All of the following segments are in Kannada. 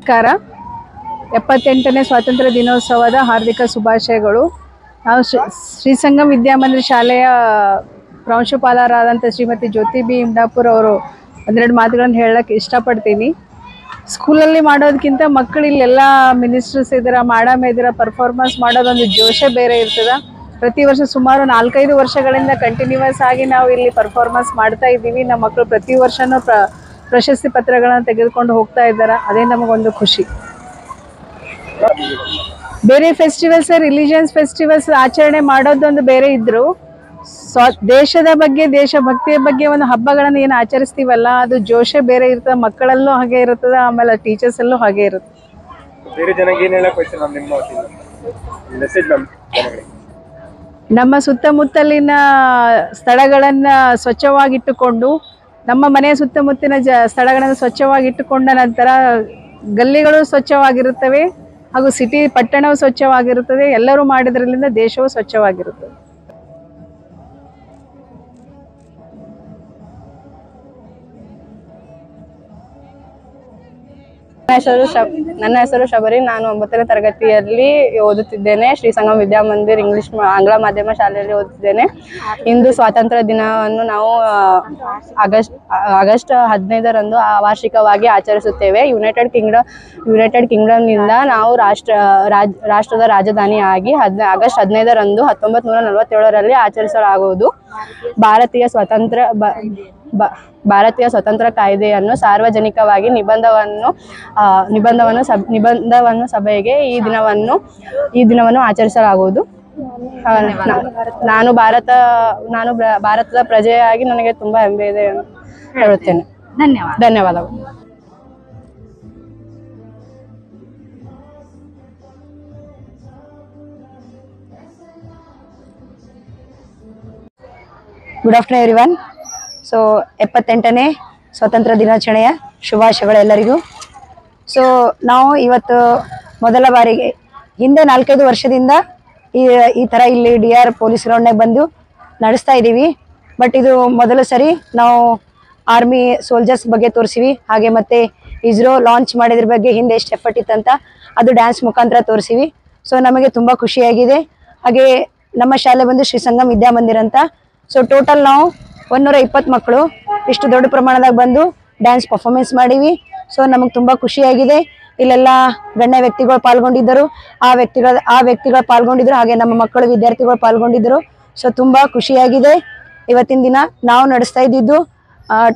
ನಮಸ್ಕಾರ. 78ನೇ ಸ್ವಾತಂತ್ರ್ಯ ದಿನೋತ್ಸವದ ಹಾರ್ದಿಕ ಶುಭಾಶಯಗಳು. ನಾವು ಶ್ರೀ ಸಂಗಮ್ ವಿದ್ಯಾಮಂದಿರ ಶಾಲೆಯ ಪ್ರಾಂಶುಪಾಲರಾದಂಥ ಶ್ರೀಮತಿ ಜ್ಯೋತಿ ಬಿ ಇಂದಾಪುರ್ ಅವರು ಒಂದೆರಡು ಮಾತುಗಳನ್ನು ಹೇಳಕ್ಕೆ ಇಷ್ಟಪಡ್ತೀನಿ. ಸ್ಕೂಲಲ್ಲಿ ಮಾಡೋದಕ್ಕಿಂತ ಮಕ್ಕಳು ಇಲ್ಲೆಲ್ಲ ಮಿನಿಸ್ಟರ್ಸ್ ಇದ್ದೀರ, ಮೇಡಮ್ ಇದ್ದೀರ, ಪರ್ಫಾರ್ಮೆನ್ಸ್ ಮಾಡೋದೊಂದು ಜೋಶೇ ಬೇರೆ ಇರ್ತದೆ. ಪ್ರತಿ ವರ್ಷ ಸುಮಾರು 4-5 ವರ್ಷಗಳಿಂದ ಕಂಟಿನ್ಯೂಸ್ ಆಗಿ ನಾವು ಇಲ್ಲಿ ಪರ್ಫಾರ್ಮೆನ್ಸ್ ಮಾಡ್ತಾ ಇದ್ದೀವಿ. ನಮ್ಮ ಮಕ್ಕಳು ಪ್ರತಿ ವರ್ಷವೂ ಪ್ರಶಸ್ತಿ ಪತ್ರಗಳನ್ನು ತೆಗೆದುಕೊಂಡು ಹೋಗ್ತಾ ಇದ್ದಾರೆ. ಅದೇ ನಮಗೊಂದು ಖುಷಿ. ಬೇರೆ ಫೆಸ್ಟಿವಲ್ಸ್, ರಿಲಿಜಿಯನ್ಸ್ ಫೆಸ್ಟಿವಲ್ಸ್ ಆಚರಣೆ ಮಾಡೋದೊಂದು ಬೇರೆ ಇದ್ರು, ದೇಶದ ಬಗ್ಗೆ, ದೇಶಭಕ್ತಿಯ ಬಗ್ಗೆ ಒಂದು ಹಬ್ಬಗಳನ್ನು ಏನು ಆಚರಿಸ್ತೀವಲ್ಲ, ಅದು ಜೋಶೇ ಬೇರೆ ಇರ್ತದೆ. ಮಕ್ಕಳಲ್ಲೂ ಹಾಗೆ ಇರ್ತದೆ, ಆಮೇಲೆ ಟೀಚರ್ಸ್ ಅಲ್ಲೂ ಹಾಗೆ ಇರುತ್ತೆ. ನಮ್ಮ ಸುತ್ತಮುತ್ತಲಿನ ಸ್ಥಳಗಳನ್ನು ಸ್ವಚ್ಛವಾಗಿಟ್ಟುಕೊಂಡು, ನಮ್ಮ ಮನೆಯ ಸುತ್ತಮುತ್ತಲಿನ ಸ್ಥಳಗಳನ್ನು ಸ್ವಚ್ಛವಾಗಿಟ್ಟುಕೊಂಡ ನಂತರ ಗಲ್ಲಿಗಳು ಸ್ವಚ್ಛವಾಗಿರುತ್ತವೆ ಹಾಗೂ ಪಟ್ಟಣವು ಸ್ವಚ್ಛವಾಗಿರುತ್ತದೆ. ಎಲ್ಲರೂ ಮಾಡಿದ್ರಲ್ಲಿಂದ ದೇಶವು ಸ್ವಚ್ಛವಾಗಿರುತ್ತದೆ. ನನ್ನ ಹೆಸರು ಶಬರಿ. ನಾನು 9ನೇ ತರಗತಿಯಲ್ಲಿ ಓದುತ್ತಿದ್ದೇನೆ. ಶ್ರೀ ಸಂಗಮ್ ವಿದ್ಯಾಮಂದಿರ್ ಆಂಗ್ಲ ಮಾಧ್ಯಮ ಶಾಲೆಯಲ್ಲಿ ಓದುತ್ತಿದ್ದೇನೆ. ಇಂದು ಸ್ವಾತಂತ್ರ್ಯ ದಿನವನ್ನು ನಾವು ಆಗಸ್ಟ್ 15ರಂದು ವಾರ್ಷಿಕವಾಗಿ ಆಚರಿಸುತ್ತೇವೆ. ಯುನೈಟೆಡ್ ಕಿಂಗ್ಡಮ್ನಿಂದ ನಾವು ರಾಷ್ಟ್ರದ ರಾಜಧಾನಿಯಾಗಿ ಆಗಸ್ಟ್ 15ರಂದು 1947ರಲ್ಲಿ ಆಚರಿಸಲಾಗುವುದು. ಭಾರತೀಯ ಸ್ವತಂತ್ರ ಕಾಯ್ದೆಯನ್ನು ಸಾರ್ವಜನಿಕವಾಗಿ ನಿಬಂಧವನ್ನು ಸಭೆಗೆ ಈ ದಿನವನ್ನು ಆಚರಿಸಲಾಗುವುದು. ನಾನು ಭಾರತದ ಪ್ರಜೆಯಾಗಿ ನನಗೆ ತುಂಬಾ ಹೆಮ್ಮೆ ಇದೆ ಎಂದು ಹೇಳುತ್ತೇನೆ. ಧನ್ಯವಾದಗಳು. Good afternoon everyone. ಸೊ 78ನೇ ಸ್ವಾತಂತ್ರ್ಯ ದಿನಾಚರಣೆಯ ಶುಭಾಶಯಗಳು ಎಲ್ಲರಿಗೂ. ಸೊ ನಾವು ಇವತ್ತು ಮೊದಲ ಬಾರಿಗೆ, ಹಿಂದೆ 4-5 ವರ್ಷದಿಂದ ಈ ಥರ ಇಲ್ಲಿ DR ಪೊಲೀಸ್ ಗ್ರೌಂಡ್ನಾಗ ಬಂದು ನಡೆಸ್ತಾ ಇದ್ದೀವಿ. ಬಟ್ ಇದು ಮೊದಲ ಸರಿ ನಾವು ಆರ್ಮಿ ಸೋಲ್ಜರ್ಸ್ ಬಗ್ಗೆ ತೋರಿಸಿವಿ. ಹಾಗೆ ಮತ್ತು ಇಸ್ರೋ ಲಾಂಚ್ ಮಾಡಿದ್ರ ಬಗ್ಗೆ ಹಿಂದೆ ಎಷ್ಟು ಎಫರ್ಟ್ ಇತ್ತಂತ ಅದು ಡ್ಯಾನ್ಸ್ ಮುಖಾಂತರ ತೋರಿಸಿವಿ. ಸೊ ನಮಗೆ ತುಂಬ ಖುಷಿಯಾಗಿದೆ. ಹಾಗೆ ನಮ್ಮ ಶಾಲೆ ಬಂದು ಶ್ರೀ ಸಂಗಮ್ ವಿದ್ಯಾಮಂದಿರ್ ಅಂತ. ಸೊ ಟೋಟಲ್ ನಾವು 120 ಮಕ್ಕಳು ಇಷ್ಟು ದೊಡ್ಡ ಪ್ರಮಾಣದಾಗ ಬಂದು ಡ್ಯಾನ್ಸ್ ಪರ್ಫಾರ್ಮೆನ್ಸ್ ಮಾಡೀವಿ. ಸೊ ನಮಗೆ ತುಂಬ ಖುಷಿಯಾಗಿದೆ. ಇಲ್ಲೆಲ್ಲ ಗಣ್ಯ ವ್ಯಕ್ತಿಗಳು ಪಾಲ್ಗೊಂಡಿದ್ದರು, ಆ ವ್ಯಕ್ತಿಗಳು ಪಾಲ್ಗೊಂಡಿದ್ರು, ಹಾಗೆ ನಮ್ಮ ಮಕ್ಕಳು ವಿದ್ಯಾರ್ಥಿಗಳು ಪಾಲ್ಗೊಂಡಿದ್ದರು. ಸೊ ತುಂಬ ಖುಷಿಯಾಗಿದೆ. ಇವತ್ತಿನ ದಿನ ನಾವು ನಡೆಸ್ತಾ ಇದ್ದಿದ್ದು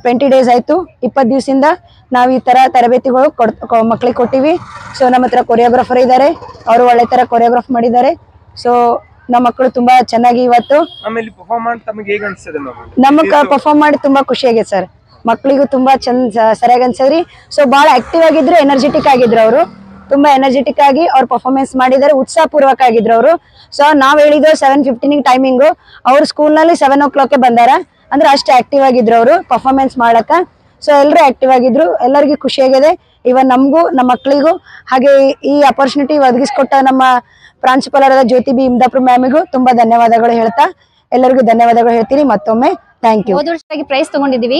20 ಡೇಸ್ ಆಯಿತು. 20 ದಿವಸದಿಂದ ನಾವು ಈ ಥರ ತರಬೇತಿಗಳು ಮಕ್ಕಳಿಗೆ ಕೊಟ್ಟಿವಿ. ಸೊ ನಮ್ಮ ಹತ್ರ ಕೊರಿಯೋಗ್ರಾಫರ್ ಇದ್ದಾರೆ, ಅವರು ಒಳ್ಳೆ ಥರ ಕೊರಿಯೋಗ್ರಾಫ್ ಮಾಡಿದ್ದಾರೆ. ಸೊ ನಮ್ಮ ಮಕ್ಕಳು ತುಂಬಾ ಚೆನ್ನಾಗಿ ಇವತ್ತು ನಮಗ್ ಪರ್ಫಾರ್ಮ್ ಮಾಡಿ ತುಂಬಾ ಖುಷಿ ಆಗೈತೆ ಸರ್. ಮಕ್ಕಳಿಗೂ ತುಂಬಾ ಸರಿಯಾಗಿ ಅನ್ಸದ್ರಿ. ಸೊ ಬಹಳ ಆಕ್ಟಿವ್ ಆಗಿದ್ರು, ಎನರ್ಜೆಟಿಕ್ ಆಗಿದ್ರು. ಅವರು ತುಂಬಾ ಎನರ್ಜೆಟಿಕ್ ಆಗಿ ಅವ್ರು ಪರ್ಫಾರ್ಮೆನ್ಸ್ ಮಾಡಿದ್ದಾರೆ, ಉತ್ಸಾಹ ಪೂರ್ವಕ ಆಗಿದ್ರು ಅವರು. ಸೊ ನಾವ್ ಹೇಳಿದ್ರು 7:15 ಟೈಮಿಂಗು, ಅವ್ರು ಸ್ಕೂಲ್ನಲ್ಲಿ 7 o'clock ಬಂದಾರ. ಅಂದ್ರೆ ಅಷ್ಟು ಆಕ್ಟಿವ್ ಆಗಿದ್ರು ಅವರು ಪರ್ಫಾರ್ಮೆನ್ಸ್ ಮಾಡಕ. ಸೊ ಎಲ್ಲರೂ ಆಕ್ಟಿವ್ ಆಗಿದ್ರು, ಎಲ್ಲರಿಗೂ ಖುಷಿಯಾಗಿದೆ. ಇವನ್ ನಮಗೂ ನಮ್ಮ ಮಕ್ಕಳಿಗೂ ಹಾಗೆ ಈ ಅಪರ್ಚುನಿಟಿ ಒದಗಿಸ್ಕೊಟ್ಟ ನಮ್ಮ ಪ್ರಾಂಶುಪಾಲರಾದ ಜ್ಯೋತಿ ಬಿ ಇಂದಾಪುರ್ ಮ್ಯಾಮಿಗೂ ತುಂಬಾ ಧನ್ಯವಾದಗಳು ಹೇಳ್ತಾ ಎಲ್ಲರಿಗೂ ಧನ್ಯವಾದಗಳು ಹೇಳ್ತೀನಿ ಮತ್ತೊಮ್ಮೆ. Thank you. ಹೋದ ವರ್ಷವಾಗಿ ಪ್ರೈಸ್ ತಗೊಂಡಿದ್ದೀವಿ,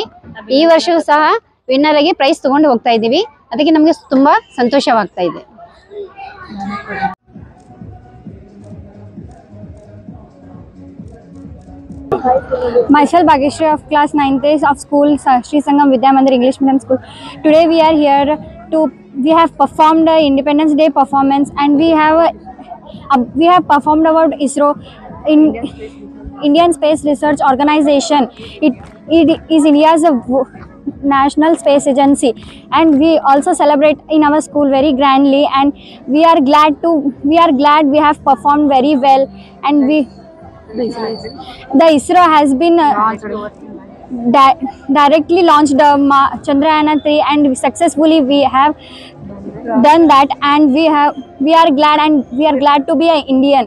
ಈ ವರ್ಷವೂ ಸಹ ವಿನ್ನರ್ ಆಗಿ ಪ್ರೈಸ್ ತಗೊಂಡು ಹೋಗ್ತಾ ಇದ್ದೀವಿ. ಅದಕ್ಕೆ ನಮಗೆ ತುಂಬಾ ಸಂತೋಷವಾಗ್ತಾ ಇದೆ. Myself Bhageshri of class 9th of school Sri Sangam Vidya Mandir English Medium School. Today we are here we have performed a Independence Day performance, and we have performed about ISRO, in Indian Space Research Organization. It is India's national space agency, and we also celebrate in our school very grandly, and we are glad we have performed very well. And the ISRO has been directly launched Chandrayaan-3, and successfully we have done that, and we are glad to be an Indian.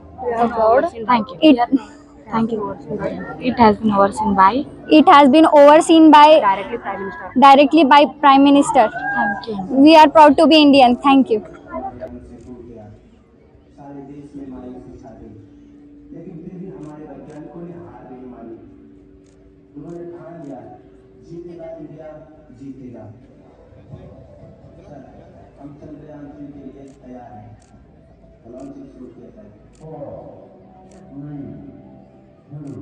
Thank you. Thank you. It has been overseen by? It has been overseen by directly by Prime Minister. Thank you. We are proud to be Indian. Thank you. जीतेगा इंडिया जीतेगा। हम चंद्रयान 3 के लिए तैयार हैं। लॉन्चिंग शुरू किया जाए। 4, 3, 2,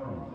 1।